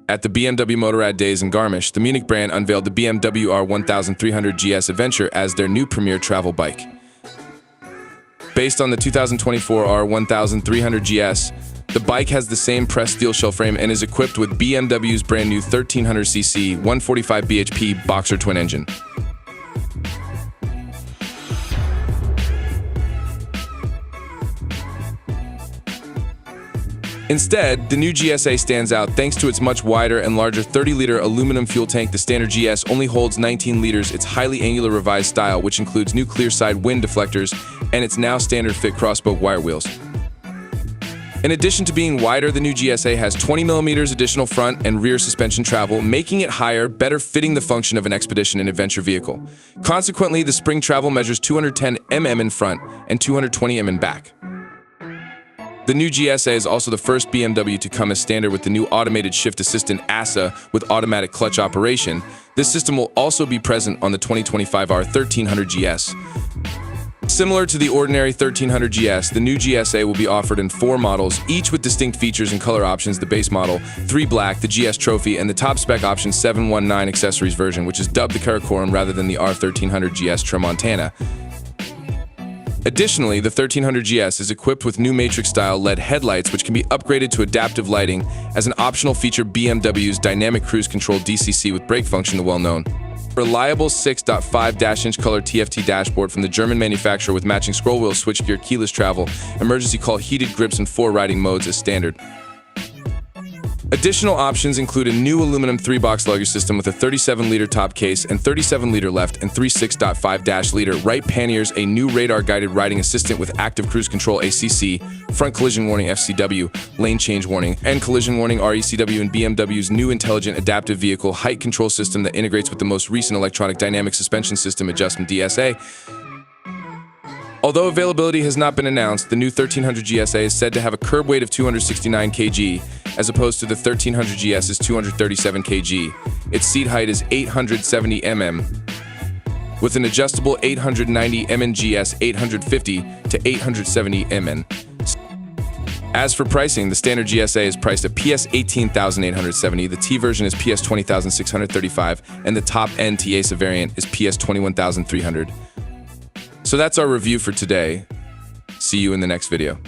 At the BMW Motorrad Days in Garmisch, the Munich brand unveiled the BMW R 1300 GS Adventure as their new premier travel bike. Based on the 2024 R 1300 GS, the bike has the same pressed steel shell frame and is equipped with BMW's brand new 1300cc 145 bhp boxer twin engine. Instead, the new GSA stands out thanks to its much wider and larger 30-liter aluminum fuel tank. The standard GS only holds 19 liters, its highly angular revised style, which includes new clear side wind deflectors, and its now standard-fit Crosspoke wire wheels. In addition to being wider, the new GSA has 20mm additional front and rear suspension travel, making it higher, better fitting the function of an expedition and adventure vehicle. Consequently, the spring travel measures 210 mm in front and 220 mm in back. The new GSA is also the first BMW to come as standard with the new automated shift assistant ASA with automatic clutch operation. This system will also be present on the 2025 R 1300 GS. Similar to the ordinary 1300 GS, the new GSA will be offered in 4 models, each with distinct features and color options: the base model, 3 black, the GS Trophy, and the top spec option 719 accessories version, which is dubbed the Karakoram rather than the R 1300 GS Tramontana. Additionally, the 1300 GS is equipped with new matrix-style LED headlights, which can be upgraded to adaptive lighting as an optional feature. BMW's dynamic cruise control DCC with brake function, the well-known reliable 6.5-inch color TFT dashboard from the German manufacturer with matching scroll wheel, switchgear, keyless travel, emergency call, heated grips, and 4 riding modes as standard. Additional options include a new aluminum 3-box luggage system with a 37-liter top case and 37-liter left and 3 6.5-liter right panniers, a new radar-guided riding assistant with active cruise control ACC, front collision warning FCW, lane change warning, and collision warning RECW, and BMW's new intelligent adaptive vehicle height control system that integrates with the most recent electronic dynamic suspension system adjustment DSA. Although availability has not been announced, the new 1300 GSA is said to have a curb weight of 269 kg, as opposed to the 1300 GS's 237 kg. Its seat height is 870 mm, with an adjustable 890 mm GS 850 to 870 mm. As for pricing, the standard GSA is priced at PS 18,870, the T version is PS 20,635, and the top-end T-ASA variant is PS 21,300. So that's our review for today. See you in the next video.